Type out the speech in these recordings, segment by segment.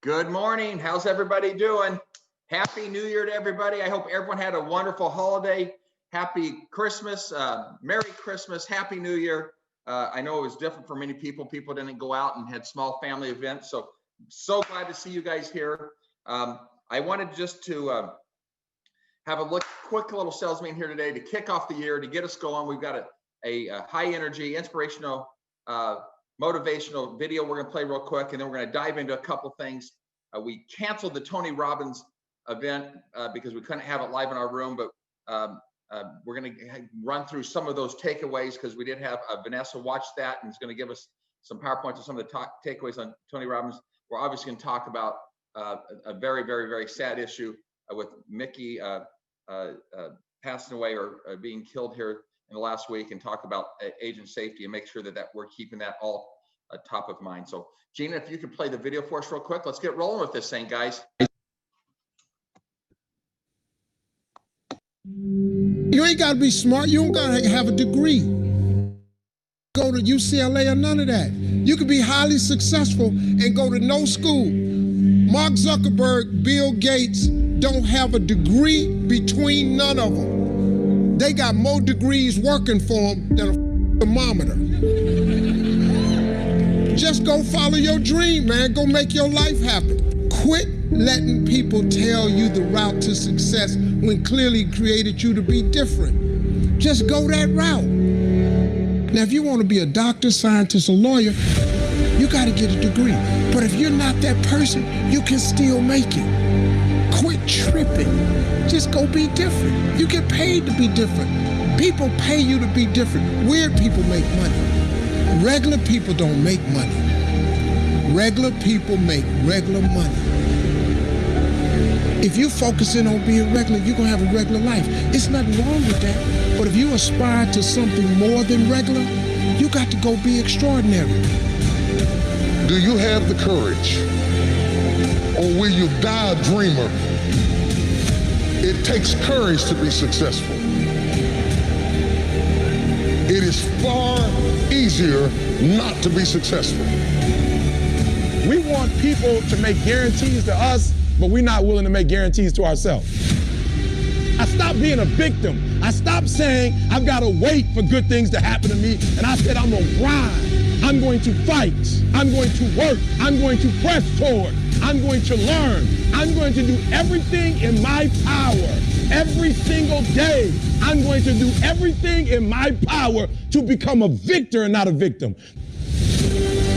Good morning. How's everybody doing? Happy New Year to everybody. I hope everyone had a wonderful holiday. Happy Christmas, Merry Christmas, Happy New Year. I know it was different for many people. People didn't go out and had small family events. So glad to see you guys here. I wanted just to have a quick little sales meeting here today to kick off the year, to get us going. We've got a high energy, inspirational, motivational video we're going to play real quick, and then we're going to dive into a couple things. We canceled the Tony Robbins event because we couldn't have it live in our room, but we're going to run through some of those takeaways because we did have Vanessa watch that, and it's going to give us some PowerPoints of some of the takeaways on Tony Robbins. We're obviously going to talk about a very, very, very sad issue with Mickey passing away or being killed here in the last week, and talk about agent safety and make sure that we're keeping that all top of mind. So Gina, if you could play the video for us real quick, let's get rolling with this thing, guys. You ain't got to be smart. You don't got to have a degree. Go to UCLA or none of that. You could be highly successful and go to no school. Mark Zuckerberg, Bill Gates don't have a degree between none of them. They got more degrees working for them than a thermometer. Just go follow your dream, man. Go make your life happen. Quit letting people tell you the route to success when clearly created you to be different. Just go that route. Now, if you want to be a doctor, scientist, or lawyer, you got to get a degree. But if you're not that person, you can still make it. Quit tripping. Just go be different. You get paid to be different. People pay you to be different. Weird people make money. Regular people don't make money. Regular people make regular money. If you're focusing on being regular, you're going to have a regular life. It's nothing wrong with that. But if you aspire to something more than regular, you got to go be extraordinary. Do you have the courage? Or will you die a dreamer? It takes courage to be successful. It is far easier not to be successful. We want people to make guarantees to us, but we're not willing to make guarantees to ourselves. I stopped being a victim. I stopped saying I've got to wait for good things to happen to me, and I said I'm going to grind. I'm going to fight. I'm going to work. I'm going to press forward. I'm going to learn. I'm going to do everything in my power every single day. I'm going to do everything in my power to become a victor and not a victim.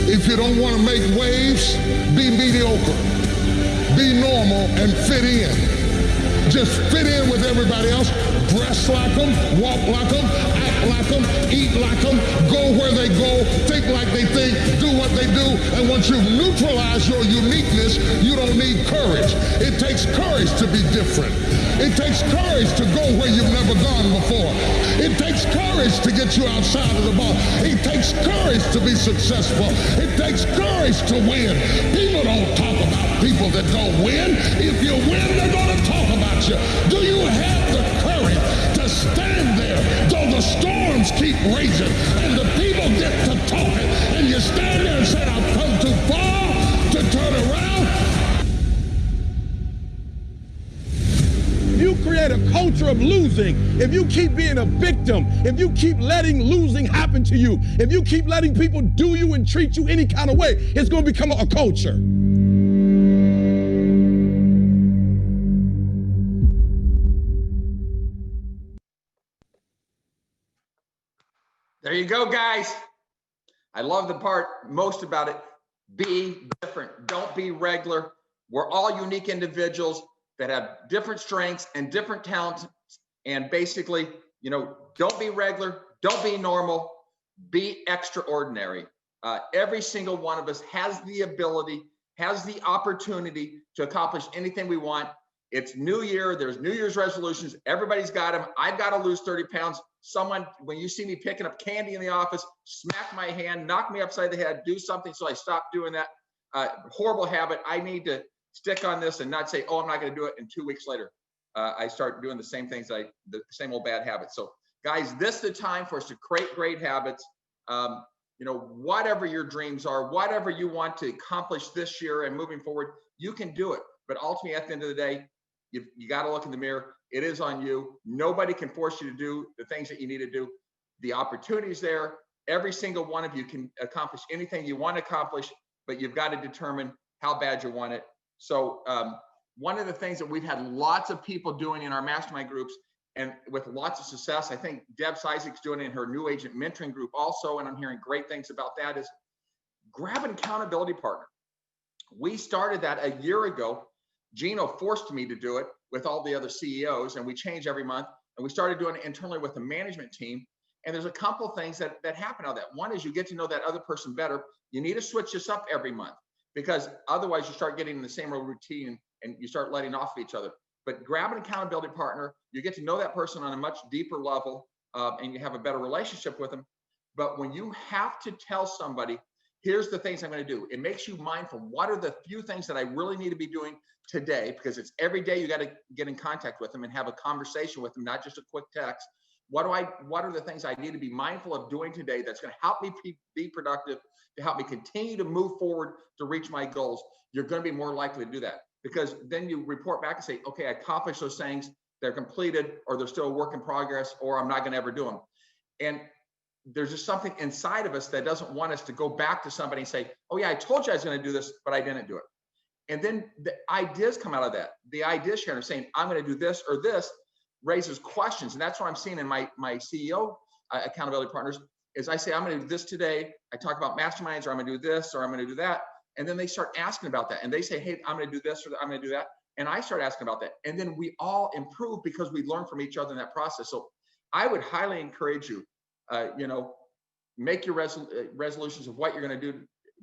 If you don't want to make waves, be mediocre. Be normal and fit in. Just fit in with everybody else. Dress like them, walk like them, act like them, eat like them, go where they go, think like they think, do what they do. And once you've neutralized your uniqueness, you don't need courage. It takes courage to be different. It takes courage to go where you've never gone before. It takes courage to get you outside of the box. It takes courage to be successful. It takes courage to win. People don't talk about people that don't win. If you win, they're going to talk about you. Do you have the courage to stand there though the storms keep raging and the people get to talking and you stand there and say, I've come too far to turn around? If you create a culture of losing, if you keep being a victim, if you keep letting losing happen to you, if you keep letting people do you and treat you any kind of way, it's going to become a culture. There you go, guys. I love the part most about it. Be different. Don't be regular. We're all unique individuals that have different strengths and different talents. And basically, don't be regular. Don't be normal. Be extraordinary. Every single one of us has the ability, has the opportunity to accomplish anything we want. It's New Year. There's New Year's resolutions. Everybody's got them. I've got to lose 30 pounds. Someone, when you see me picking up candy in the office, smack my hand, knock me upside the head, do something so I stop doing that horrible habit. I need to stick on this and not say, oh, I'm not going to do it. And 2 weeks later, I start doing the same things, the same old bad habits. So guys, this is the time for us to create great habits. Whatever your dreams are, whatever you want to accomplish this year and moving forward, You can do it. But ultimately, at the end of the day, you got to look in the mirror. It is on you. Nobody can force you to do the things that you need to do. The opportunity's there. Every single one of you can accomplish anything you want to accomplish, but you've got to determine how bad you want it. So one of the things that we've had lots of people doing in our mastermind groups and with lots of success, I think Deb Isaac's doing it in her new agent mentoring group also, and I'm hearing great things about that, is grab an accountability partner. We started that a year ago. Gino forced me to do it with all the other CEOs, and we change every month. And we started doing it internally with the management team. And there's a couple things that happen out of that. One is you get to know that other person better. You need to switch this up every month, because otherwise you start getting in the same routine and you start letting off of each other. But grab an accountability partner. You get to know that person on a much deeper level, and you have a better relationship with them. But when you have to tell somebody, here's the things I'm going to do, it makes you mindful. What are the few things that I really need to be doing today? Because it's every day you got to get in contact with them and have a conversation with them, not just a quick text. What are the things I need to be mindful of doing today that's going to help me be productive, to help me continue to move forward to reach my goals? You're going to be more likely to do that, because then you report back and say, okay, I accomplished those things, they're completed, or they're still a work in progress, or I'm not going to ever do them. And there's just something inside of us that doesn't want us to go back to somebody and say, oh yeah, I told you I was going to do this, but I didn't do it. And then the ideas come out of that. The idea sharing, saying, I'm going to do this or this, raises questions. And that's what I'm seeing in my CEO accountability partners, is I say, I'm going to do this today. I talk about masterminds, or I'm going to do this, or I'm going to do that. And then they start asking about that. And they say, hey, I'm going to do this, or I'm going to do that. And I start asking about that. And then we all improve because we learn from each other in that process. So I would highly encourage you, make your resolutions of what you're going to do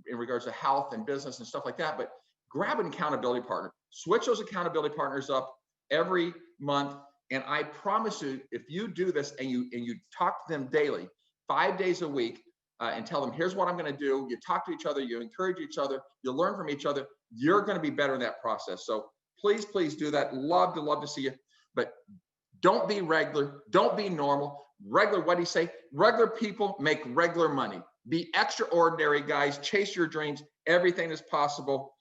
in regards to health and business and stuff like that. But grab an accountability partner, switch those accountability partners up every month. And I promise you, if you do this and you talk to them daily, 5 days a week, and tell them, here's what I'm going to do. You talk to each other, you encourage each other, you learn from each other. You're going to be better in that process. So please, please do that. Love to see you. But don't be regular. Don't be normal. Regular, what do you say? Regular people make regular money. Be extraordinary, guys. Chase your dreams. Everything is possible.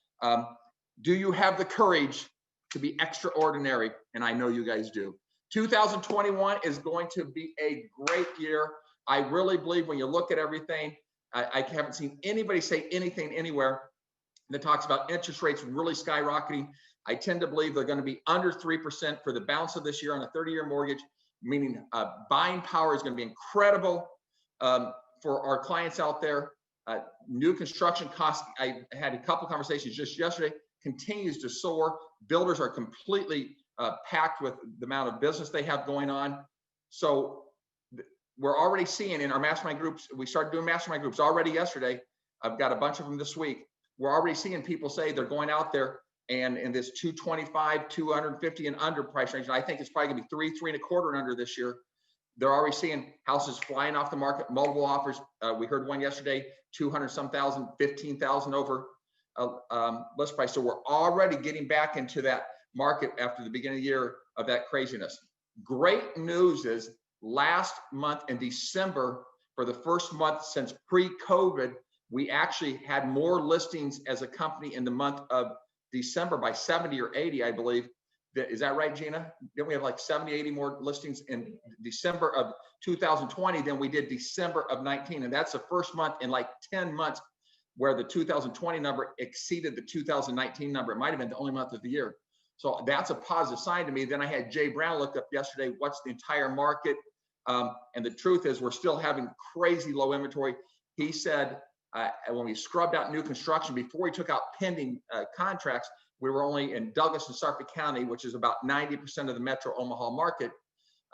Do you have the courage to be extraordinary? And I know you guys do. 2021 is going to be a great year. I really believe when you look at everything, I haven't seen anybody say anything anywhere that talks about interest rates really skyrocketing. I tend to believe they're going to be under 3% for the balance of this year on a 30-year mortgage, meaning buying power is going to be incredible for our clients out there. New construction costs, I had a couple conversations just yesterday, continues to soar. Builders are completely packed with the amount of business they have going on. So we're already seeing in our mastermind groups, we started doing mastermind groups already yesterday. I've got a bunch of them this week. We're already seeing people say they're going out there and in this 225, 250 and under price range. And I think it's probably gonna be 3 and a quarter and under this year. They're already seeing houses flying off the market, multiple offers. We heard one yesterday, 200 some thousand, 15,000 over list price. So we're already getting back into that market after the beginning of the year of that craziness. Great news is last month in December, for the first month since pre-COVID, we actually had more listings as a company in the month of December by 70 or 80, I believe. Is that right, Gina? Didn't we have like 70, 80 more listings in December of 2020 than we did December of 19? And that's the first month in like 10 months where the 2020 number exceeded the 2019 number. It might have been the only month of the year. So that's a positive sign to me. Then I had Jay Brown look up yesterday, what's the entire market? And the truth is we're still having crazy low inventory. He said, when we scrubbed out new construction, before we took out pending contracts, we were only in Douglas and Suffolk County, which is about 90% of the Metro Omaha market,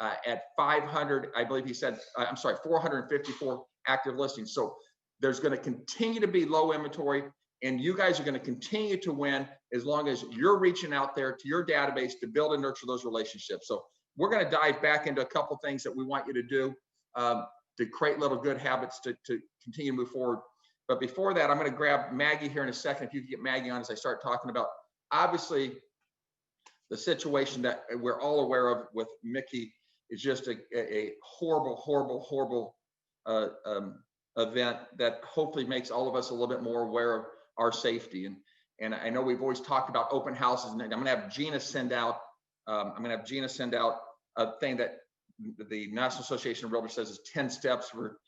at 500, I believe he said, 454 active listings. So there's going to continue to be low inventory, and you guys are going to continue to win as long as you're reaching out there to your database to build and nurture those relationships. So we're going to dive back into a couple things that we want you to do to create little good habits to continue to move forward. But before that, I'm going to grab Maggie here in a second. If you could get Maggie on as I start talking about, obviously, the situation that we're all aware of with Mickey is just a horrible, horrible, horrible event that hopefully makes all of us a little bit more aware of our safety. And I know we've always talked about open houses, and I'm going to have Gina send out. A thing that the National Association of Realtors says is 10 steps for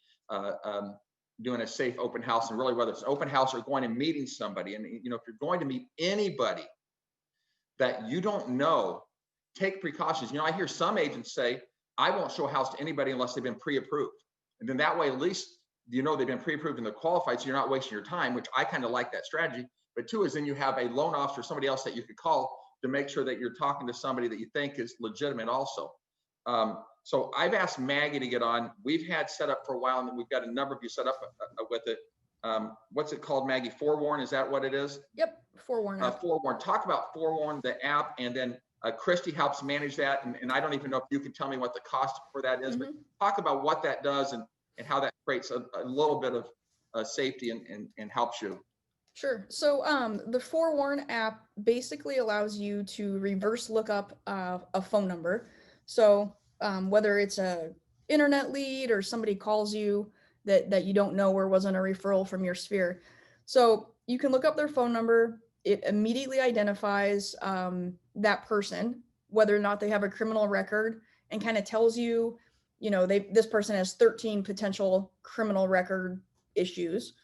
doing a safe open house, and really whether it's an open house or going and meeting somebody. And if you're going to meet anybody that you don't know, take precautions. I hear some agents say, I won't show a house to anybody unless they've been pre-approved. And then that way, at least they've been pre-approved and they're qualified, so you're not wasting your time, which I kind of like that strategy. But two is then you have a loan officer or somebody else that you could call to make sure that you're talking to somebody that you think is legitimate also. So I've asked Maggie to get on. We've had set up for a while, and we've got a number of you set up with it. What's it called, Maggie? Forewarn, is that what it is? Yep, Forewarn. Forewarn. Talk about Forewarn, the app, and then Christy helps manage that. And I don't even know if you can tell me what the cost for that is, but talk about what that does and how that creates a little bit of safety and helps you. Sure. So the Forewarn app basically allows you to reverse look up a phone number. So whether it's a internet lead or somebody calls you that you don't know or wasn't a referral from your sphere. So you can look up their phone number. It immediately identifies that person, whether or not they have a criminal record, and kind of tells you, this person has 13 potential criminal record issues.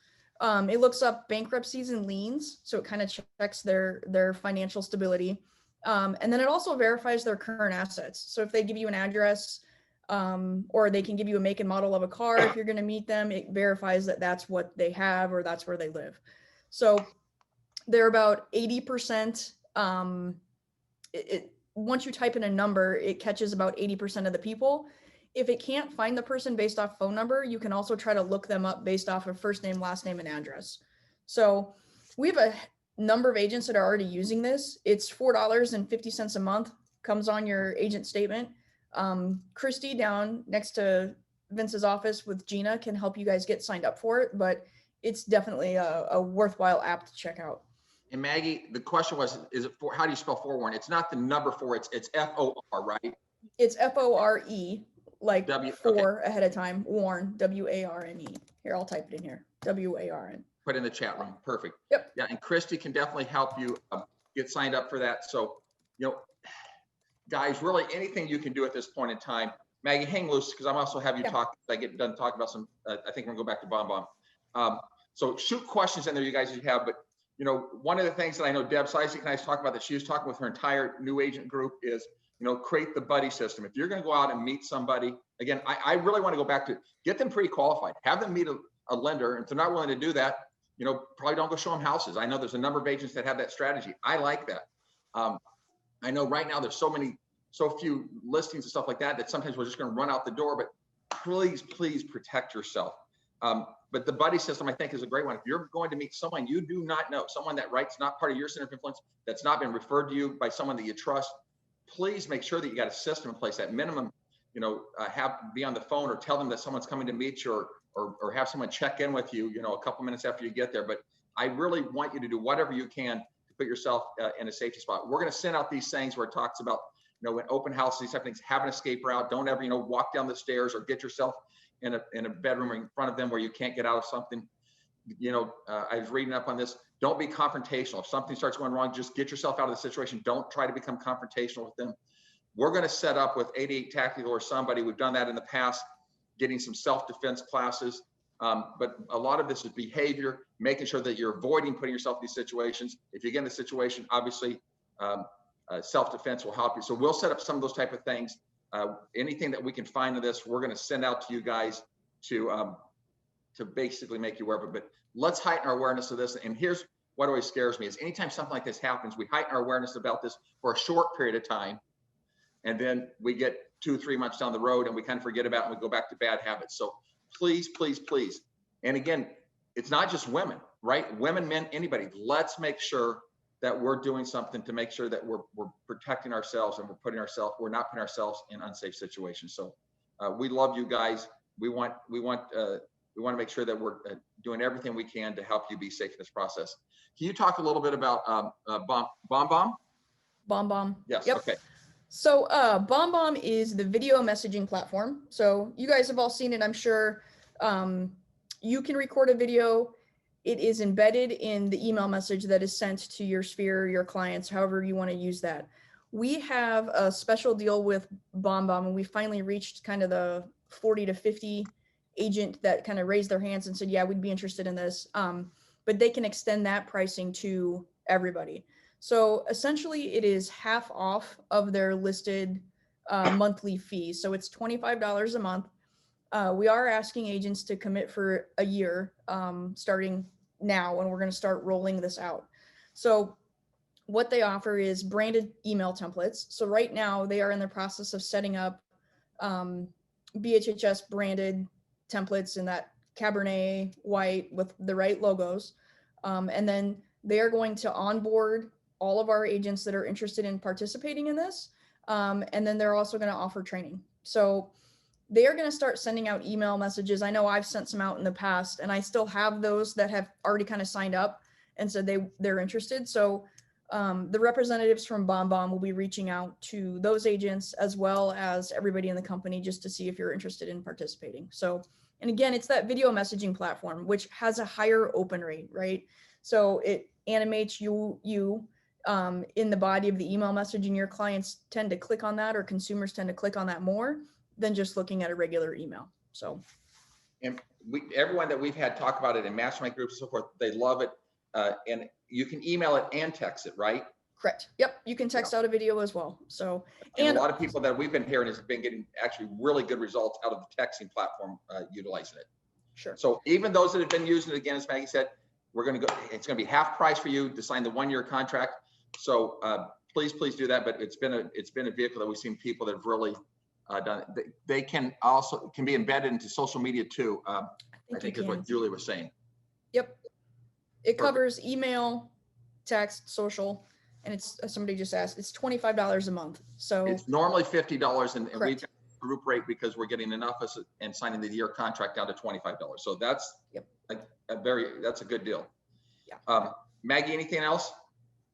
It looks up bankruptcies and liens, so it kind of checks their financial stability. And then it also verifies their current assets. So if they give you an address, or they can give you a make and model of a car, if you're going to meet them, it verifies that that's what they have or that's where they live. So they're about 80%. Once you type in a number, it catches about 80% of the people. If it can't find the person based off phone number, you can also try to look them up based off of first name, last name, and address. So we have a number of agents that are already using this. It's $4.50 a month, comes on your agent statement. Christy down next to Vince's office with Gina can help you guys get signed up for it, but it's definitely a worthwhile app to check out. And Maggie, the question was, how do you spell Forewarn? It's not the number 4, it's F-O-R, right? It's F-O-R-E, like four okay. ahead of time, Warn, W-A-R-N-E. Here, I'll type it in here, W-A-R-N. Put in the chat room, perfect. Yep. Yeah, and Christy can definitely help you get signed up for that. So, guys, really anything you can do at this point in time. Maggie, hang loose, because I'm also have you talk. I get done talking about some. I think we're gonna go back to BombBomb. So shoot questions in there, you guys, if you have. But one of the things that I know Deb Seisig and I was talking about that she was talking with her entire new agent group is, create the buddy system. If you're going to go out and meet somebody, again, I really want to go back to get them pre-qualified, have them meet a lender. And if they're not willing to do that, probably don't go show them houses. I know there's a number of agents that have that strategy. I like that. I know right now there's so few listings and stuff like that sometimes we're just going to run out the door, but please protect yourself. But the buddy system, I think, is a great one. If you're going to meet someone you do not know, someone that not part of your center of influence, that's not been referred to you by someone that you trust, please make sure that you got a system in place. At minimum, be on the phone or tell them that someone's coming to meet you, or have someone check in with you, a couple minutes after you get there. But I really want you to do whatever you can to put yourself in a safety spot. We're going to send out these things where it talks about, when open houses, these type of things, have an escape route. Don't ever, walk down the stairs or get yourself in a bedroom in front of them where you can't get out of something. I was reading up on this. Don't be confrontational. If something starts going wrong, just get yourself out of the situation. Don't try to become confrontational with them. We're going to set up with 88 Tactical or somebody. We've done that in the past, getting some self-defense classes. But a lot of this is behavior, making sure that you're avoiding putting yourself in these situations. If you get in the situation, obviously, self-defense will help you. So we'll set up some of those type of things. Anything that we can find in this, we're going to send out to you guys to basically make you aware of it. But let's heighten our awareness of this. And here's what always scares me is anytime something like this happens, we heighten our awareness about this for a short period of time. And then we get 2 or 3 months down the road and we kind of forget about it and we go back to bad habits. So please. And again, it's not just women, right? Women, men, anybody. Let's make sure that we're doing something to make sure that we're protecting ourselves and we're not putting ourselves in unsafe situations. So we love you guys. We want to make sure that we're doing everything we can to help you be safe in this process. Can you talk a little bit about BombBomb? BombBomb. Yes. Yep. Okay. So BombBomb is the video messaging platform. So you guys have all seen it, I'm sure. You can record a video it is embedded in the email message that is sent to your sphere, your clients, however you want to use that. We have a special deal with BombBomb, and we finally reached kind of the 40 to 50 agent that kind of raised their hands and said, yeah, we'd be interested in this. But they can extend that pricing to everybody. So essentially it is half off of their listed monthly fee. So it's $25 a month. We are asking agents to commit for a year, starting now, and we're going to start rolling this out. So what they offer is branded email templates. So right now they are in the process of setting up BHHS branded templates in that Cabernet white with the right logos. And then they are going to onboard all of our agents that are interested in participating in this. And then they're also going to offer training. So they are going to start sending out email messages. I know I've sent some out in the past, and I still have those that have already kind of signed up and said they're interested. So the representatives from BombBomb will be reaching out to those agents as well as everybody in the company just to see if you're interested in participating. So, and again, it's that video messaging platform, which has a higher open rate, right? So it animates you in the body of the email message, and your clients tend to click on that, or consumers tend to click on that more than just looking at a regular email. So, and everyone that we've had talk about it in mastermind groups and so forth, they love it. And you can email it and text it, right? Correct. Yep. You can text out a video as well. So, and a lot of people that we've been hearing has been getting actually really good results out of the texting platform, utilizing it. Sure. So even those that have been using it, again, as Maggie said, we're going to go, it's going to be half price for you to sign the 1-year contract. So please do that. But it's been a vehicle that we've seen people that have really done it. They can also be embedded into social media too. I think is what Julie was saying. Yep. It covers email, text, social, and it's, somebody just asked, it's $25 a month. So it's normally $50, and we've got a group rate because we're getting enough and signing the year contract down to $25. So that's that's a good deal. Yeah. Maggie, anything else?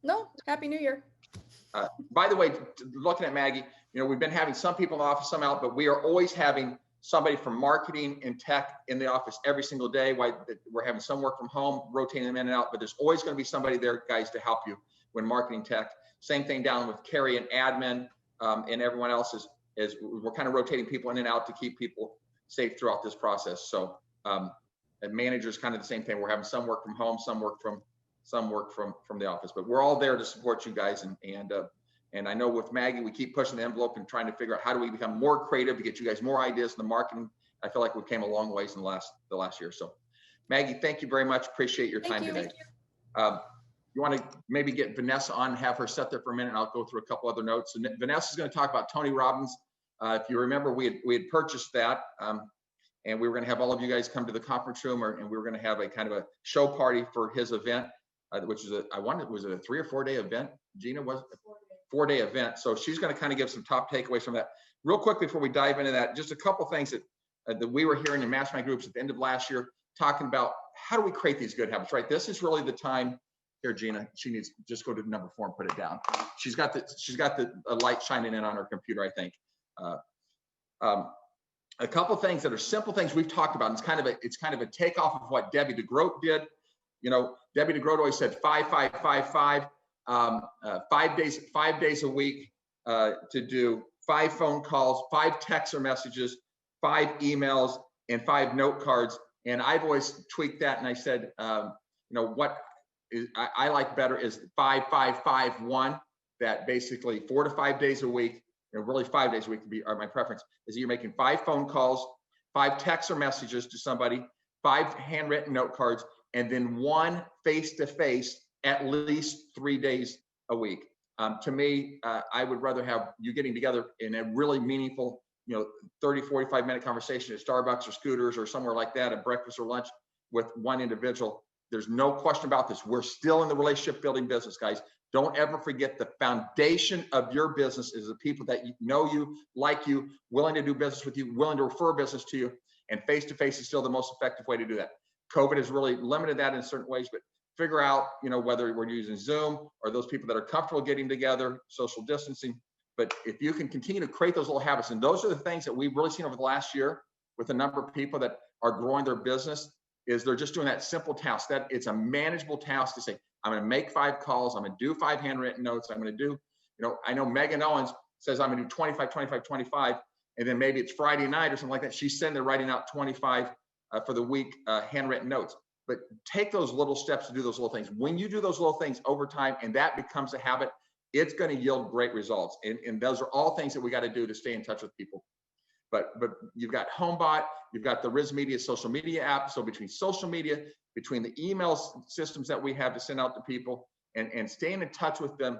No. Happy New Year. By the way, looking at Maggie, we've been having some people in the office, some out, but we are always having somebody from marketing and tech in the office every single day. We're having some work from home, rotating them in and out, but there's always going to be somebody there, guys, to help you when marketing tech. Same thing down with Carrie and admin, and everyone else is we're kind of rotating people in and out to keep people safe throughout this process. So and managers, kind of the same thing. We're having some work from home, some work from the office, but we're all there to support you guys. And I know with Maggie, we keep pushing the envelope and trying to figure out how do we become more creative to get you guys more ideas in the marketing. I feel like we came a long ways in the last year. So Maggie, thank you very much. Appreciate your time today. You want to maybe get Vanessa on, have her sit there for a minute, and I'll go through a couple other notes. And Vanessa's going to talk about Tony Robbins. If you remember, we had purchased that, and we were going to have all of you guys come to the conference room, and we were going to have a kind of a show party for his event, which is was it a 3 or 4 day event? Gina, was it? 4-day event. So she's going to kind of give some top takeaways from that. Real quick before we dive into that, just a couple things that we were hearing in mastermind groups at the end of last year, talking about how do we create these good habits, right? This is really the time. Here, Gina, she needs just go to number 4 and put it down. She's got the light shining in on her computer, I think. A couple things that are simple things we've talked about. It's kind of a takeoff of what Debbie DeGroat did. Debbie DeGroat always said 5-5-5-5. 5 days a week to do 5 phone calls, 5 text or messages, 5 emails, and 5 note cards. And I've always tweaked that, and I said, what I like better is 5-5-5-1. That basically 4 to 5 days a week, really 5 days a week are my preference. Is that you're making 5 phone calls, 5 texts or messages to somebody, 5 handwritten note cards, and then 1 face-to-face at least 3 days a week. To me, I would rather have you getting together in a really meaningful, 30, 45 minute conversation at Starbucks or Scooters or somewhere like that, at breakfast or lunch with one individual. There's no question about this. We're still in the relationship building business, guys. Don't ever forget the foundation of your business is the people that know you, like you, willing to do business with you, willing to refer business to you, and face-to-face is still the most effective way to do that. COVID has really limited that in certain ways, but figure out, whether we're using Zoom or those people that are comfortable getting together, social distancing. But if you can continue to create those little habits, and those are the things that we've really seen over the last year with a number of people that are growing their business, is they're just doing that simple task. That it's a manageable task to say, I'm going to make 5 calls. I'm going to do 5 handwritten notes. I'm going to do, I know Megan Owens says I'm going to do 25, 25, 25. And then maybe it's Friday night or something like that. She's sitting there writing out 25 for the week handwritten notes. But take those little steps to do those little things. When you do those little things over time and that becomes a habit, it's going to yield great results. And those are all things that we got to do to stay in touch with people. But you've got HomeBot, you've got the RISMedia social media app. So between social media, between the email systems that we have to send out to people and staying in touch with them,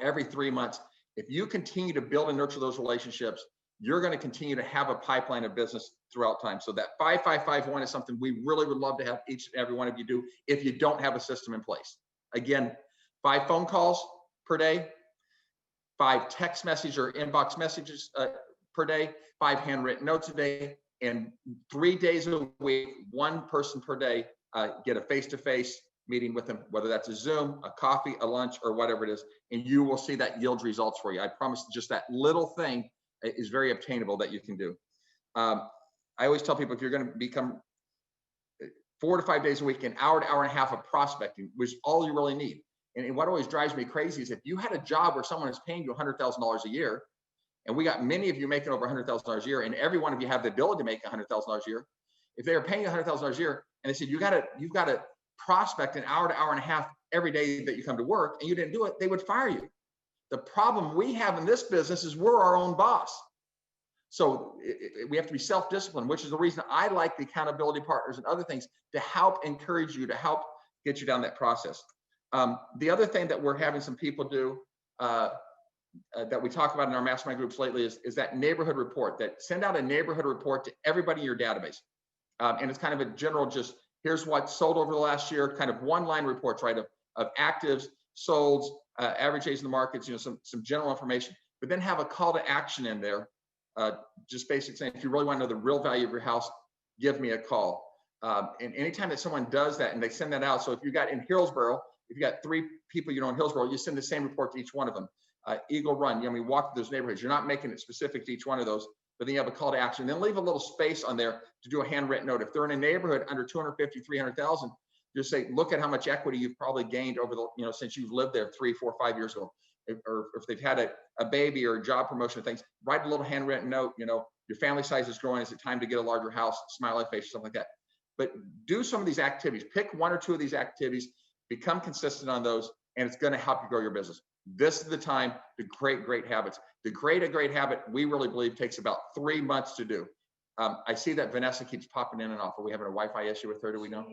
every 3 months, if you continue to build and nurture those relationships, you're going to continue to have a pipeline of business throughout time. So that 5551 is something we really would love to have each and every one of you do if you don't have a system in place. Again, 5 phone calls per day, 5 text message or inbox messages per day, 5 handwritten notes a day, and 3 days a week, 1 person per day, get a face-to-face meeting with them, whether that's a Zoom, a coffee, a lunch, or whatever it is, and you will see that yields results for you. I promise just that little thing is very obtainable that you can do. I always tell people if you're going to become 4 to 5 days a week, an hour to hour and a half of prospecting, which is all you really need. And what always drives me crazy is if you had a job where someone is paying you $100,000 a year, and we got many of you making over $100,000 a year, and every one of you have the ability to make $100,000 a year. If they are paying you $100,000 a year, and they said you've got to prospect an hour to hour and a half every day that you come to work, and you didn't do it, they would fire you. The problem we have in this business is we're our own boss. So we have to be self-disciplined, which is the reason I like the accountability partners and other things to help encourage you, to help get you down that process. The other thing that we're having some people do that we talk about in our mastermind groups lately is that neighborhood report, that send out a neighborhood report to everybody in your database. And it's kind of a general, just here's what sold over the last year, kind of one-line reports, right, of actives, solds, average age in the markets, some general information, but then have a call to action in there. Just basic saying, if you really want to know the real value of your house, give me a call. And anytime that someone does that and they send that out, so if you got in Hillsborough, if you got 3 people in Hillsborough, you send the same report to each one of them. Eagle Run, walk through those neighborhoods. You're not making it specific to each one of those, but then you have a call to action. Then leave a little space on there to do a handwritten note. If they're in a neighborhood under 250, 300,000, just say, look at how much equity you've probably gained over the, since you've lived there 3, 4, 5 years ago. Or if they've had a baby or a job promotion, things, write a little handwritten note, your family size is growing. Is it time to get a larger house, smiley face, something like that. But do some of these activities, pick 1 or 2 of these activities, become consistent on those, and it's going to help you grow your business. This is the time to create great habits. To create a great habit, we really believe takes about 3 months to do. I see that Vanessa keeps popping in and off. Are we having a Wi-Fi issue with her? Do we know?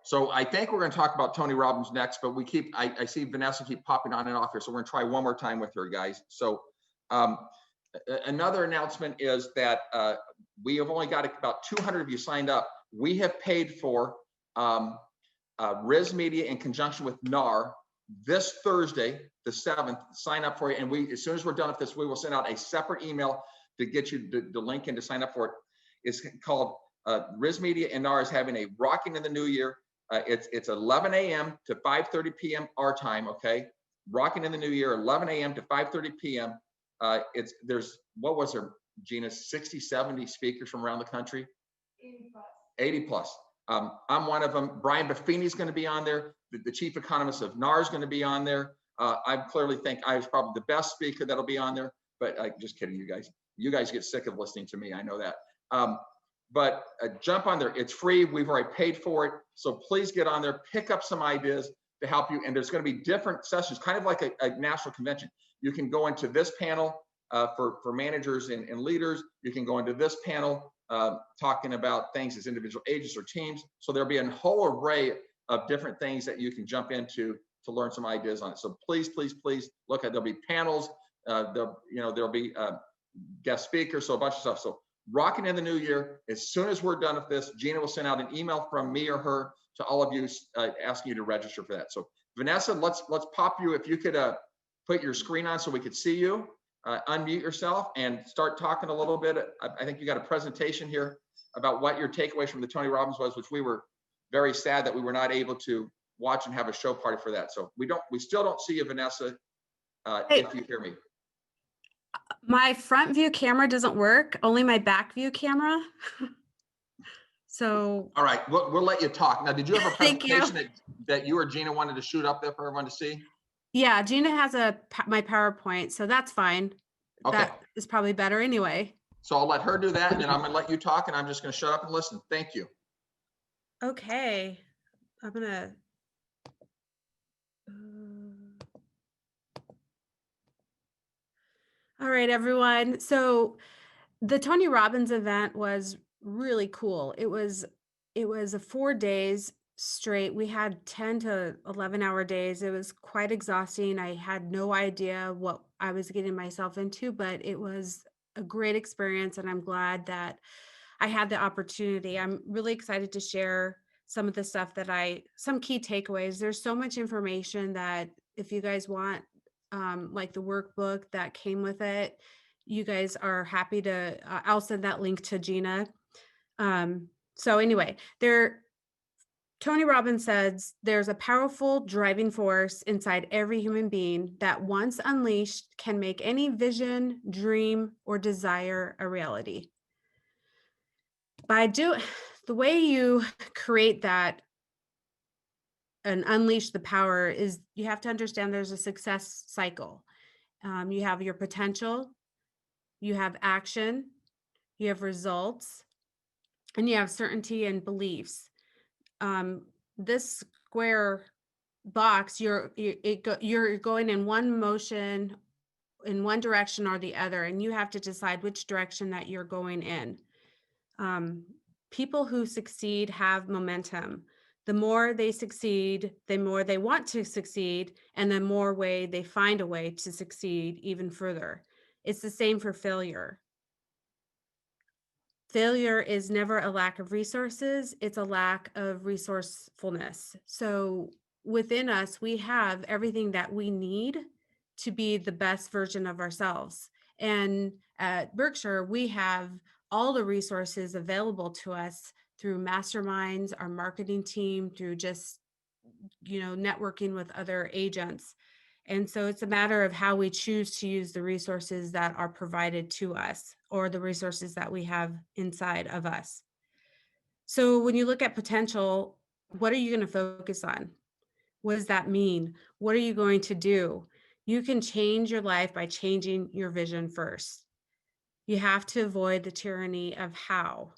So I think we're going to talk about Tony Robbins next, but I see Vanessa keep popping on and off here. So we're going to try one more time with her, guys. So another announcement is that we have only got about 200 of you signed up. We have paid for RISMedia in conjunction with NAR this Thursday, the 7th, sign up for you. And as soon as we're done with this, we will send out a separate email to get you the link in to sign up for it. It's called RISMedia and NAR is having a Rocking in the New Year. It's 11 a.m. to 5:30 p.m. our time, okay? Rocking in the New Year, 11 a.m. to 5:30 p.m. There's, what was there, Gina, 60, 70 speakers from around the country? 80 plus. I'm one of them. Brian Buffini is going to be on there. The chief economist of NAR is going to be on there. I clearly think I was probably the best speaker that'll be on there, but just kidding, you guys. You guys get sick of listening to me. I know that. But jump on there. It's free. We've already paid for it. So please get on there, pick up some ideas to help you. And there's going to be different sessions, kind of like a national convention. You can go into this panel for managers and leaders. You can go into this panel talking about things as individual agents or teams. So there'll be a whole array of different things that you can jump into to learn some ideas on it. So please, please, please look at, there'll be panels, there'll be guest speakers, so a bunch of stuff. So Rocking in the New Year, as soon as we're done with this, Gina will send out an email from me or her to all of you asking you to register for that. So Vanessa, let's pop you, if you could put your screen on so we could see you, unmute yourself and start talking a little bit. I think you got a presentation here about what your takeaway from the Tony Robbins was, which we were very sad that we were not able to watch and have a show party for that. So we still don't see you, Vanessa, Hey. if you hear me. My front view camera doesn't work, only my back view camera. So, All right, we'll let you talk. Now, did you have a Thank you. presentation that you or Gina wanted to shoot up there for everyone to see? yeah, Gina has my PowerPoint, so that's fine. Okay. That is probably better anyway. So I'll let her do that, and then I'm gonna let you talk, and I'm just gonna shut up and listen. Thank you. Okay, I'm gonna. All right, everyone. So the Tony Robbins event was really cool. It was a 4 days straight. We had 10 to 11-hour days. It was quite exhausting. I had no idea what I was getting myself into, but it was a great experience, and I'm glad that I had the opportunity. I'm really excited to share some of the stuff some key takeaways. There's so much information that if you guys want, like the workbook that came with it, you guys are happy to, I'll send that link to Gina. So anyway, Tony Robbins says there's a powerful driving force inside every human being that once unleashed can make any vision, dream, or desire a reality. The way you create that and unleash the power is you have to understand there's a success cycle. You have your potential, you have action, you have results, and you have certainty and beliefs. This square box, you're going in one motion, in one direction or the other, and you have to decide which direction that you're going in. People who succeed have momentum. The more they succeed, the more they want to succeed, and the more way they find a way to succeed even further. It's the same for failure. Failure is never a lack of resources, it's a lack of resourcefulness. So within us, we have everything that we need to be the best version of ourselves. And at Berkshire, we have all the resources available to us through masterminds, our marketing team, through just, networking with other agents. And so it's a matter of how we choose to use the resources that are provided to us or the resources that we have inside of us. So when you look at potential, what are you going to focus on? What does that mean? What are you going to do? You can change your life by changing your vision first. You have to avoid the tyranny of how.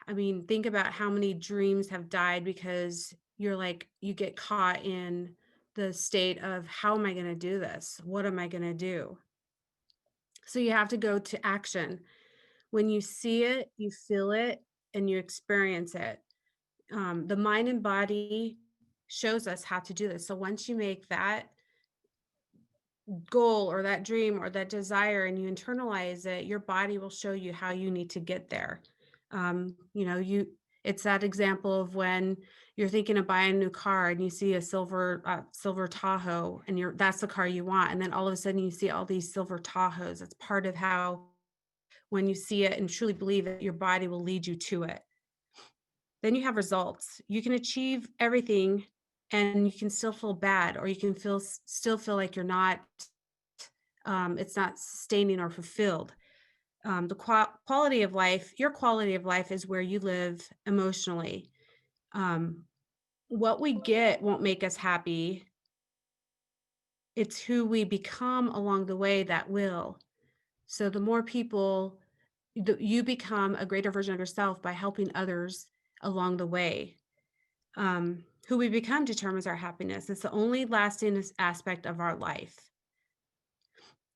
I mean, think about how many dreams have died because you get caught in the state of how am I going to do this? What am I going to do? So you have to go to action. When you see it, you feel it, and you experience it. The mind and body shows us how to do this. So once you make that goal or that dream or that desire and you internalize it, your body will show you how you need to get there. It's that example of when you're thinking of buying a new car and you see a silver Tahoe and that's the car you want. And then all of a sudden you see all these silver Tahoes. It's part of how, when you see it and truly believe it, your body will lead you to it. Then you have results. You can achieve everything and you can still feel bad, or you can still feel like you're not, it's not sustaining or fulfilled. The quality of life, your quality of life is where you live emotionally. What we get won't make us happy. It's who we become along the way that will. So the more people, you become a greater version of yourself by helping others along the way. Who we become determines our happiness. It's the only lasting aspect of our life.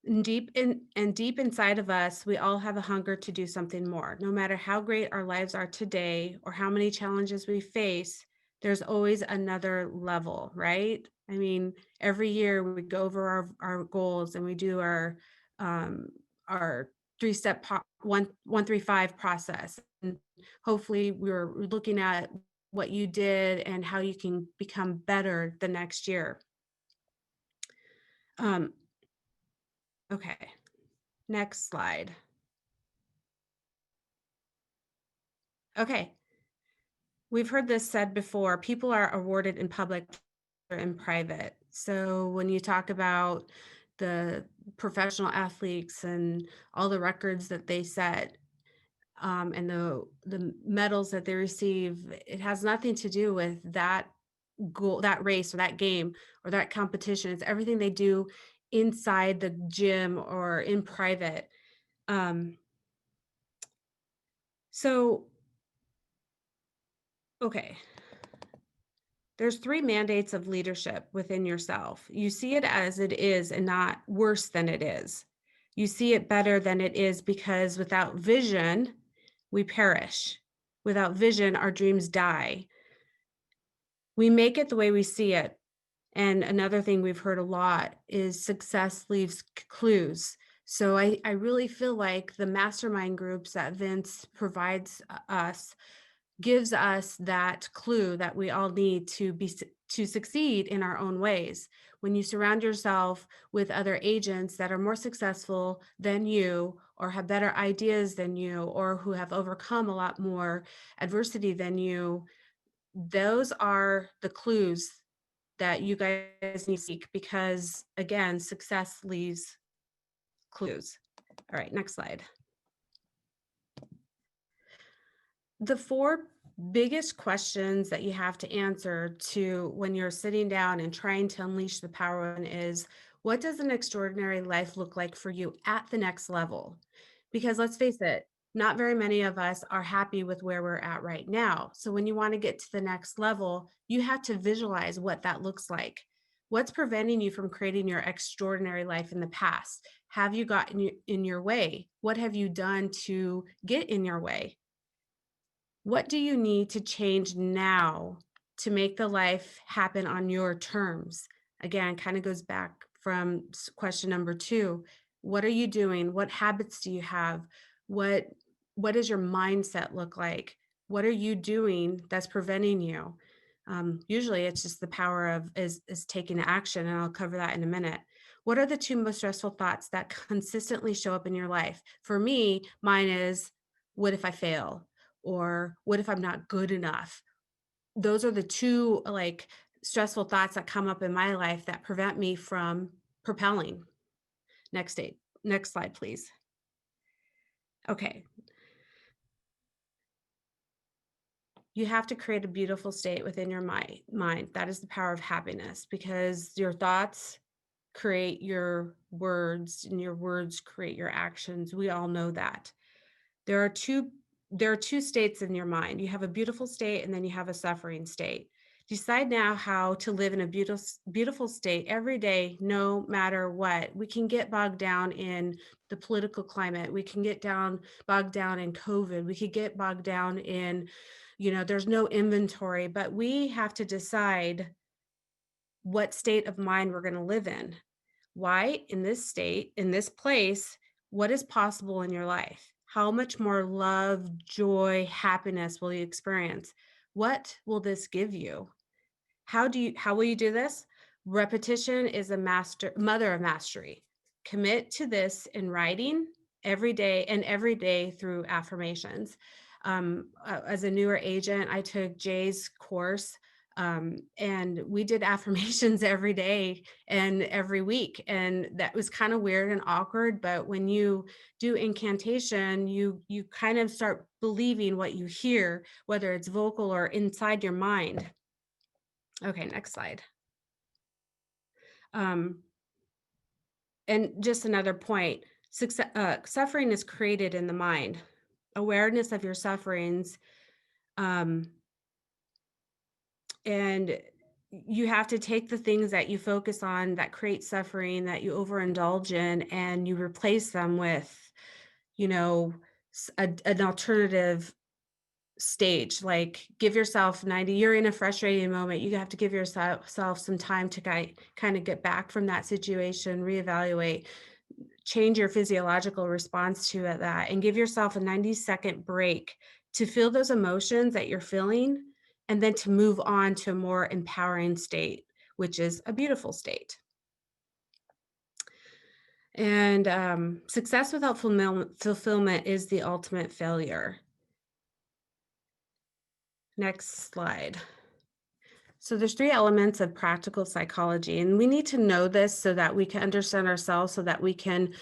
And deep inside of us, we all have a hunger to do something more. No matter how great our lives are today or how many challenges we face, there's always another level, right? I mean, every year we go over our goals and we do our 3-step 1-3-5 process. And hopefully we're looking at what you did and how you can become better the next year. Okay, next slide. Okay, we've heard this said before, people are awarded in public or in private. So when you talk about the professional athletes and all the records that they set, and the medals that they receive, it has nothing to do with that goal, that race or that game or that competition. It's everything they do inside the gym or in private. Um, so, okay. There's 3 mandates of leadership within yourself. You see it as it is and not worse than it is. You see it better than it is because without vision, we perish. Without vision, our dreams die. We make it the way we see it. And another thing we've heard a lot is success leaves clues. So I really feel like the mastermind groups that Vince provides us gives us that clue that we all need to succeed in our own ways. When you surround yourself with other agents that are more successful than you or have better ideas than you or who have overcome a lot more adversity than you, those are the clues that you guys need to seek, because again, success leaves clues. All right, next slide. The 4 biggest questions that you have to answer to when you're sitting down and trying to unleash the power is, what does an extraordinary life look like for you at the next level? Because let's face it, not very many of us are happy with where we're at right now. So when you want to get to the next level, you have to visualize what that looks like. What's preventing you from creating your extraordinary life in the past? Have you gotten in your way? What have you done to get in your way? What do you need to change now to make the life happen on your terms? Again, kind of goes back from question number 2. What are you doing? What habits do you have? What does your mindset look like? What are you doing that's preventing you? Usually it's just the power of is taking action, and I'll cover that in a minute. What are the 2 most stressful thoughts that consistently show up in your life? For me, mine is, what if I fail? Or what if I'm not good enough? Those are the 2 like stressful thoughts that come up in my life that prevent me from propelling. Next slide, please. Okay. You have to create a beautiful state within your mind. That is the power of happiness, because your thoughts create your words and your words create your actions. We all know that. There are two states in your mind. You have a beautiful state and then you have a suffering state. Decide now how to live in a beautiful state every day, no matter what. We can get bogged down in the political climate. We can get bogged down in COVID. We could get bogged down in, there's no inventory, but we have to decide what state of mind we're going to live in. Why? In this state, in this place, what is possible in your life? How much more love, joy, happiness will you experience? What will this give you? How will you do this? Repetition is mother of mastery. Commit to this in writing every day through affirmations. As a newer agent, I took Jay's course, and we did affirmations every day and every week. And that was kind of weird and awkward. But when you do incantation, you kind of start believing what you hear, whether it's vocal or inside your mind. Okay, next slide. And just another point, suffering is created in the mind. Awareness of your sufferings, and you have to take the things that you focus on that create suffering, that you overindulge in, and you replace them with, an alternative stage. Like, give yourself 90, you're in a frustrating moment, you have to give yourself some time to kind of get back from that situation, reevaluate, change your physiological response to that, and give yourself a 90-second break to feel those emotions that you're feeling, and then to move on to a more empowering state, which is a beautiful state. And success without fulfillment is the ultimate failure. Next slide. So there's 3 elements of practical psychology, and we need to know this so that we can understand ourselves, so that we can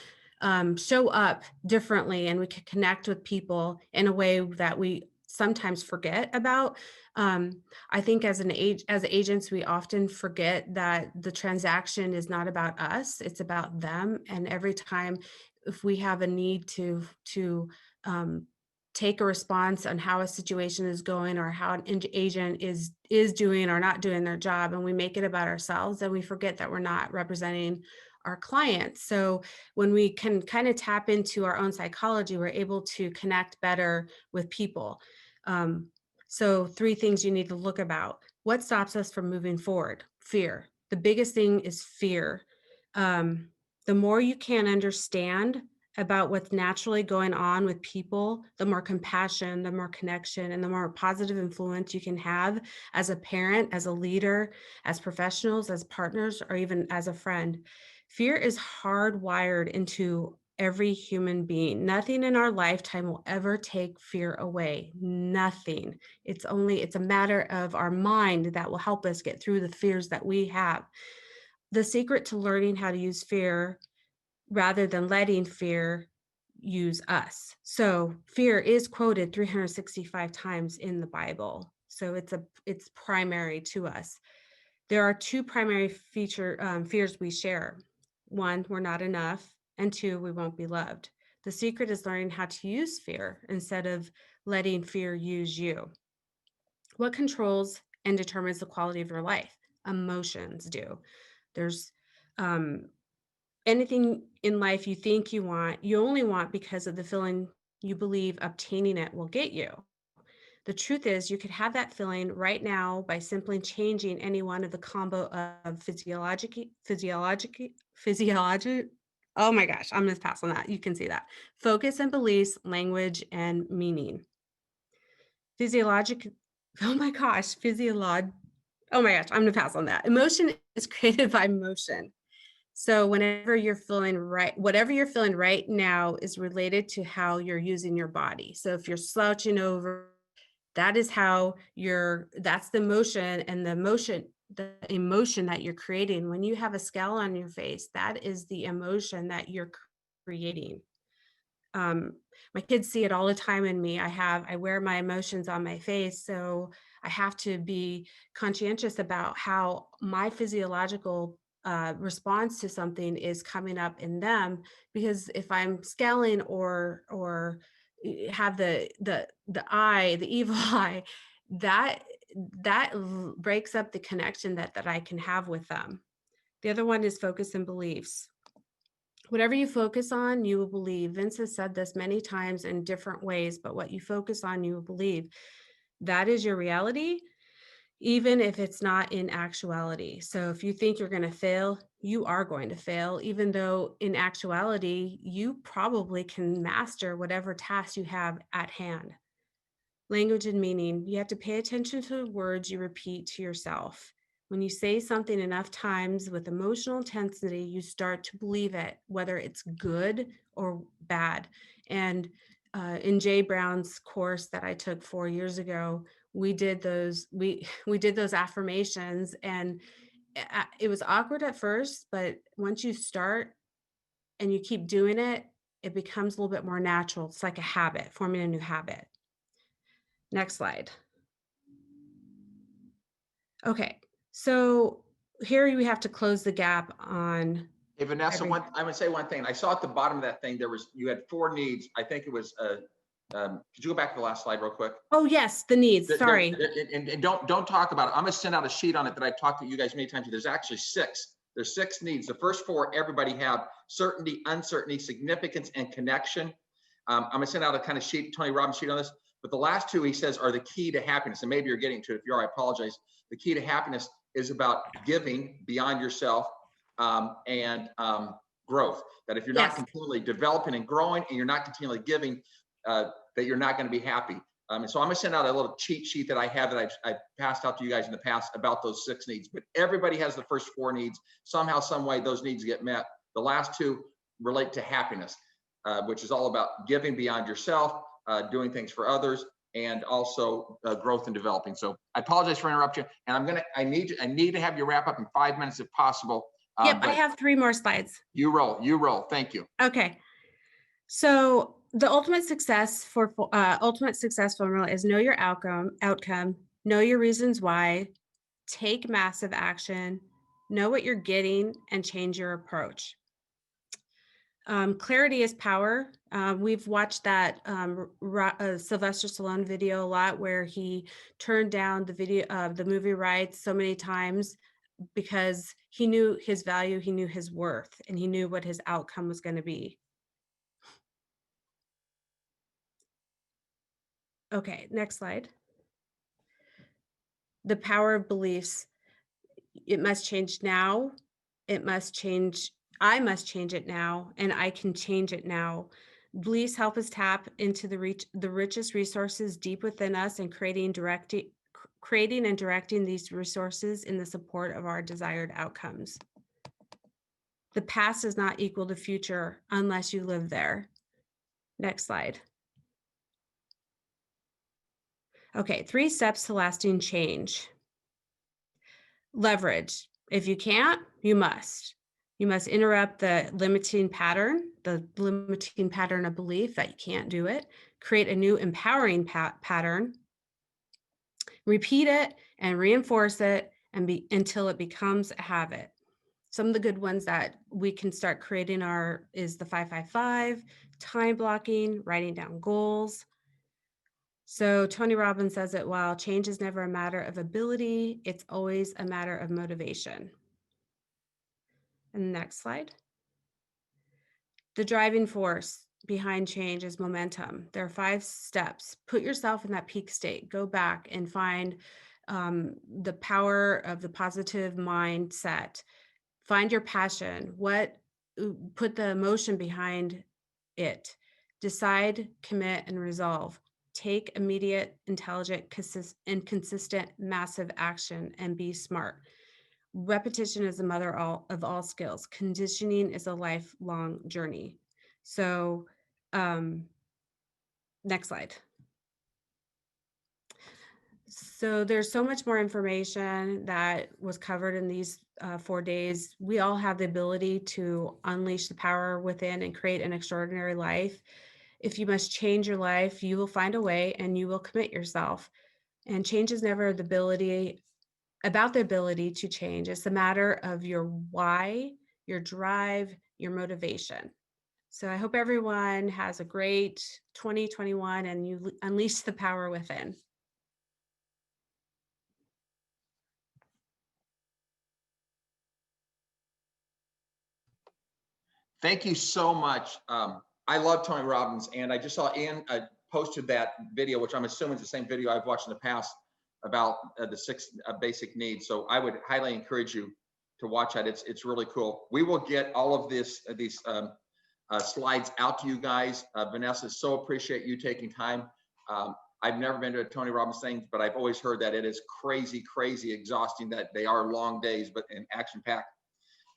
show up differently and we can connect with people in a way that we sometimes forget about. I think as agents, we often forget that the transaction is not about us; it's about them. And every time, if we have a need to um, take a response on how a situation is going or how an agent is doing or not doing their job, and we make it about ourselves, then we forget that we're not representing our clients. So when we can kind of tap into our own psychology, we're able to connect better with people. So 3 things you need to look about. What stops us from moving forward? Fear. The biggest thing is fear. The more you can understand about what's naturally going on with people, the more compassion, the more connection, and the more positive influence you can have as a parent, as a leader, as professionals, as partners, or even as a friend. Fear is hardwired into every human being. Nothing in our lifetime will ever take fear away. Nothing. It's a matter of our mind that will help us get through the fears that we have. The secret to learning how to use fear rather than letting fear use us. So fear is quoted 365 times in the Bible. So it's primary to us. There are 2 primary fears we share. 1, we're not enough, and 2, we won't be loved. The secret is learning how to use fear instead of letting fear use you. What controls and determines the quality of your life? Emotions do. There's anything in life you think you want, you only want because of the feeling you believe obtaining it will get you. The truth is, you could have that feeling right now by simply changing any one of the combo of physiology. Oh my gosh, I'm going to pass on that. You can see that. Focus and beliefs, language and meaning. Physiologic. Oh my gosh, Oh my gosh, I'm going to pass on that. Emotion is created by motion. So whatever you're feeling right now is related to how you're using your body. So if you're slouching over, that's the motion, and the emotion that you're creating. When you have a scowl on your face, that is the emotion that you're creating. My kids see it all the time in me. I wear my emotions on my face, so I have to be conscientious about how my physiological response to something is coming up in them, because if I'm scowling or have the evil eye, that breaks up the connection that I can have with them. The other one is focus and beliefs. Whatever you focus on, you will believe. Vince has said this many times in different ways, but what you focus on, you will believe. That is your reality, even if it's not in actuality. So if you think you're going to fail, you are going to fail, even though in actuality, you probably can master whatever task you have at hand. Language and meaning. You have to pay attention to the words you repeat to yourself. When you say something enough times with emotional intensity, you start to believe it, whether it's good or bad. And in Jay Brown's course that I took 4 years ago, we did those affirmations, and it was awkward at first, but once you start and you keep doing it, it becomes a little bit more natural. It's like a habit, forming a new habit. Next slide. Okay, so here we have to close the gap on. Hey, Vanessa, I would say one thing. I saw at the bottom of that thing, you had 4 needs. I think it was, could you go back to the last slide real quick? Oh yes, the needs, sorry. And don't talk about it. I'm gonna send out a sheet on it that I've talked to you guys many times. There's actually 6. There's 6 needs. The first 4, everybody have: certainty, uncertainty, significance, and connection. I'm gonna send out a kind of sheet, Tony Robbins sheet on this, but the last 2, he says, are the key to happiness. And maybe you're getting to it. If you are, I apologize. The key to happiness is about giving beyond yourself, and growth. That if you're not continually developing and growing, and you're not continually giving, that you're not going to be happy. And so I'm going to send out a little cheat sheet that I have that I've passed out to you guys in the past about those 6 needs. But everybody has the first 4 needs. Somehow, some way, those needs get met. The last 2 relate to happiness, which is all about giving beyond yourself, doing things for others, and also growth and developing. So I apologize for interrupting you, and I need to have you wrap up in 5 minutes if possible. Yep, I but have 3 more slides. You roll. Thank you. Okay. So the ultimate success formula is know your outcome, know your reasons why, take massive action, know what you're getting, and change your approach. Clarity is power. We've watched that Sylvester Stallone video a lot, where he turned down the movie rights so many times because he knew his value, he knew his worth, and he knew what his outcome was going to be. Okay, next slide. The power of beliefs. It must change now. I must change it now, and I can change it now. Beliefs help us tap into the richest resources deep within us, and creating and directing these resources in the support of our desired outcomes. The past does not equal the future unless you live there. Next slide. Okay, 3 steps to lasting change. Leverage. If you can't, you must. You must interrupt the limiting pattern of belief that you can't do it. Create a new empowering pattern. Repeat it and reinforce it until it becomes a habit. Some of the good ones that we can start creating is the 5-5-5, time blocking, writing down goals. So Tony Robbins says it, while change is never a matter of ability, it's always a matter of motivation. And the next slide. The driving force behind change is momentum. There are 5 steps. Put yourself in that peak state. Go back and find the power of the positive mindset. Find your passion. Put the emotion behind it. Decide, commit, and resolve. Take immediate, intelligent, and consistent, massive action, and be smart. Repetition is the mother of all skills. Conditioning is a lifelong journey. So, next slide. So there's so much more information that was covered in these 4 days. We all have the ability to unleash the power within and create an extraordinary life. If you must change your life, you will find a way, and you will commit yourself. And change is never about the ability to change. It's a matter of your why, your drive, your motivation. So I hope everyone has a great 2021 and you unleash the power within. Thank you so much. I love Tony Robbins, and I just saw Ian posted that video, which I'm assuming is the same video I've watched in the past about the 6 basic needs. So I would highly encourage you to watch that. It's really cool. We will get all of these slides out to you guys. Vanessa, so appreciate you taking time. I've never been to a Tony Robbins thing, but I've always heard that it is crazy, crazy exhausting, that they are long days, but in action-packed.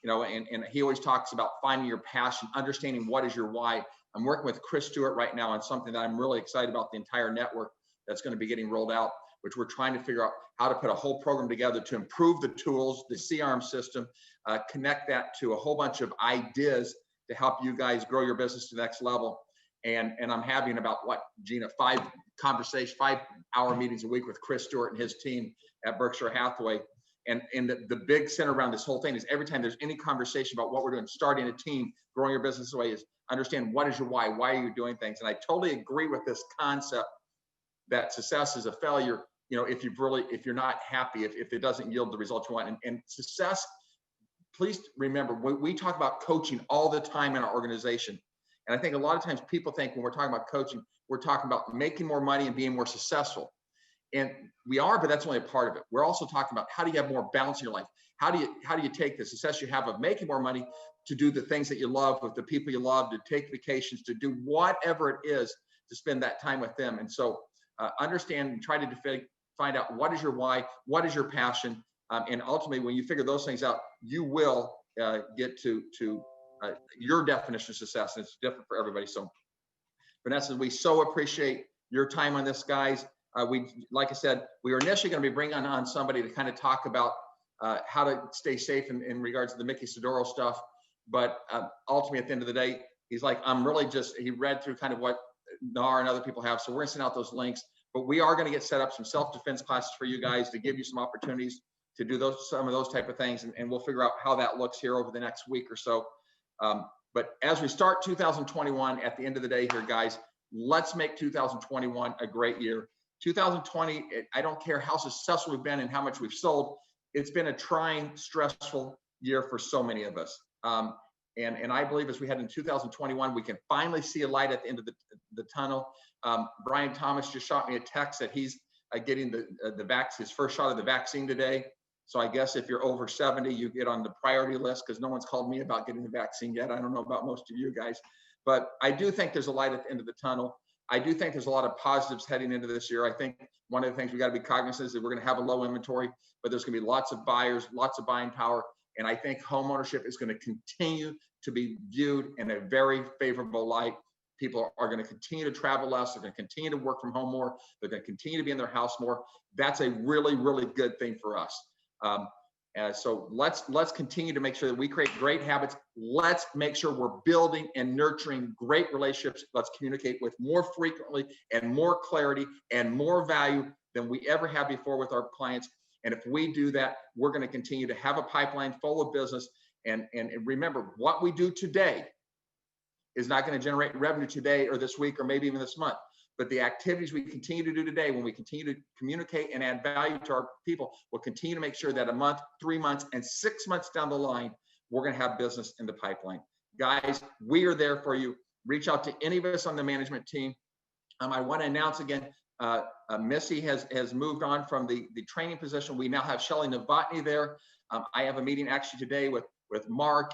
You know, and he always talks about finding your passion, understanding what is your why. I'm working with Chris Stewart right now on something that I'm really excited about, the entire network that's going to be getting rolled out, which we're trying to figure out how to put a whole program together to improve the tools, the CRM system, connect that to a whole bunch of ideas to help you guys grow your business to the next level. And I'm having about, what, Gina, 5-hour meetings a week with Chris Stewart and his team at Berkshire Hathaway. And the big center around this whole thing is, every time there's any conversation about what we're doing, starting a team, growing your business away, is understand what is your why are you doing things. And I totally agree with this concept that success is a failure, you know, if you're not happy, if it doesn't yield the results you want. And success, please remember, we talk about coaching all the time in our organization. And I think a lot of times people think when we're talking about coaching, we're talking about making more money and being more successful. And we are, but that's only a part of it. We're also talking about, how do you have more balance in your life? How do you take the success you have of making more money to do the things that you love with the people you love, to take vacations, to do whatever it is, to spend that time with them. And so understand and try to find out what is your why, what is your passion. And ultimately, when you figure those things out, you will get to your definition of success. And it's different for everybody. So Vanessa, we so appreciate your time on this, guys. Like I said, we were initially going to be bringing on somebody to kind of talk about how to stay safe in regards to the Mickey Sodoro stuff. But ultimately, at the end of the day, he's like, he read through kind of what NAR and other people have. So we're gonna send out those links, but we are gonna get set up some self-defense classes for you guys to give you some opportunities to do some of those type of things. And we'll figure out how that looks here over the next week or so. But as we start 2021, at the end of the day here, guys, let's make 2021 a great year. 2020, I don't care how successful we've been and how much we've sold. It's been a trying, stressful year for so many of us. And I believe as we head into 2021, we can finally see a light at the end of the tunnel. Brian Thomas just shot me a text that he's getting his first shot of the vaccine today. So I guess if you're over 70, you get on the priority list, because no one's called me about getting the vaccine yet. I don't know about most of you guys, but I do think there's a light at the end of the tunnel. I do think there's a lot of positives heading into this year. I think one of the things we got to be cognizant is that we're going to have a low inventory, but there's going to be lots of buyers, lots of buying power. And I think home ownership is going to continue to be viewed in a very favorable light. People are going to continue to travel less. They're going to continue to work from home more. They're going to continue to be in their house more. That's a really, really good thing for us. So let's continue to make sure that we create great habits. Let's make sure we're building and nurturing great relationships. Let's communicate with more frequently and more clarity and more value than we ever have before with our clients. And if we do that, we're going to continue to have a pipeline full of business. And remember, what we do today is not going to generate revenue today or this week or maybe even this month. But the activities we continue to do today, when we continue to communicate and add value to our people, will continue to make sure that a month, 3 months, and 6 months down the line, we're going to have business in the pipeline. Guys, we are there for you. Reach out to any of us on the management team. I want to announce again, Missy has moved on from the training position. We now have Shelly Novotny there. I have a meeting actually today with Mark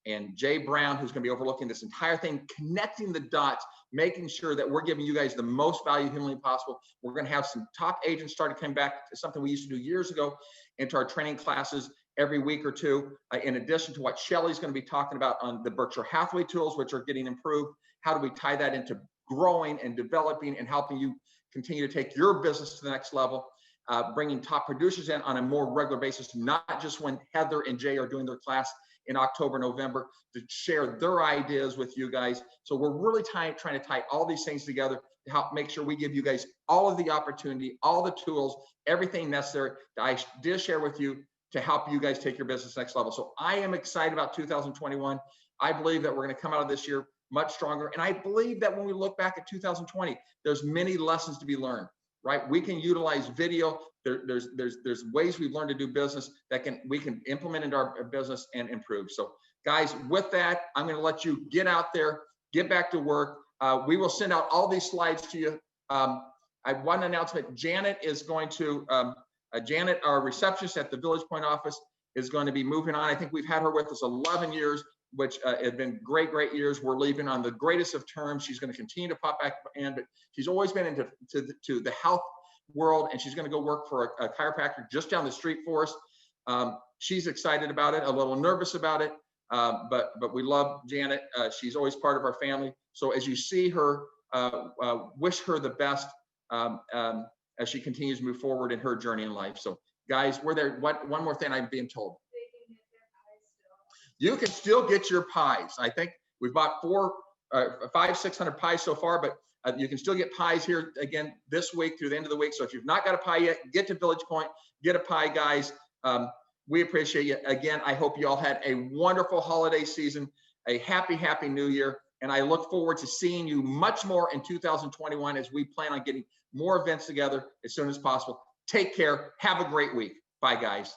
and Jay Brown, who's going to be overlooking this entire thing, connecting the dots, making sure that we're giving you guys the most value humanly possible. We're going to have some top agents start to come back to something we used to do years ago into our training classes every week or two, in addition to what Shelly's going to be talking about on the Berkshire Hathaway tools, which are getting improved. How do we tie that into growing and developing and helping you continue to take your business to the next level, bringing top producers in on a more regular basis, not just when Heather and Jay are doing their class in October, November, to share their ideas with you guys. So we're really trying to tie all these things together to help make sure we give you guys all of the opportunity, all the tools, everything necessary that I did share with you to help you guys take your business next level. So I am excited about 2021. I believe that we're going to come out of this year much stronger. And I believe that when we look back at 2020, there's many lessons to be learned, right? We can utilize video. There's ways we've learned to do business that we can implement into our business and improve. So guys, with that, I'm going to let you get out there, get back to work. We will send out all these slides to you. I have one announcement. Janet is going to, Janet, our receptionist at the Village Point office, is going to be moving on. I think we've had her with us 11 years, which have been great years. We're leaving on the greatest of terms. She's going to continue to pop back in, but she's always been into the health world, and she's going to go work for a chiropractor just down the street for us. She's excited about it, a little nervous about it, but we love Janet. She's always part of our family. So as you see her, wish her the best as she continues to move forward in her journey in life. So guys, we're there. One more thing I'm being told. You can still get your pies. I think we've bought 500-600 pies so far, but you can still get pies here again this week through the end of the week. So if you've not got a pie yet, get to Village Point, get a pie, guys. We appreciate you. Again, I hope you all had a wonderful holiday season, a happy new year. And I look forward to seeing you much more in 2021 as we plan on getting more events together as soon as possible. Take care. Have a great week. Bye, guys.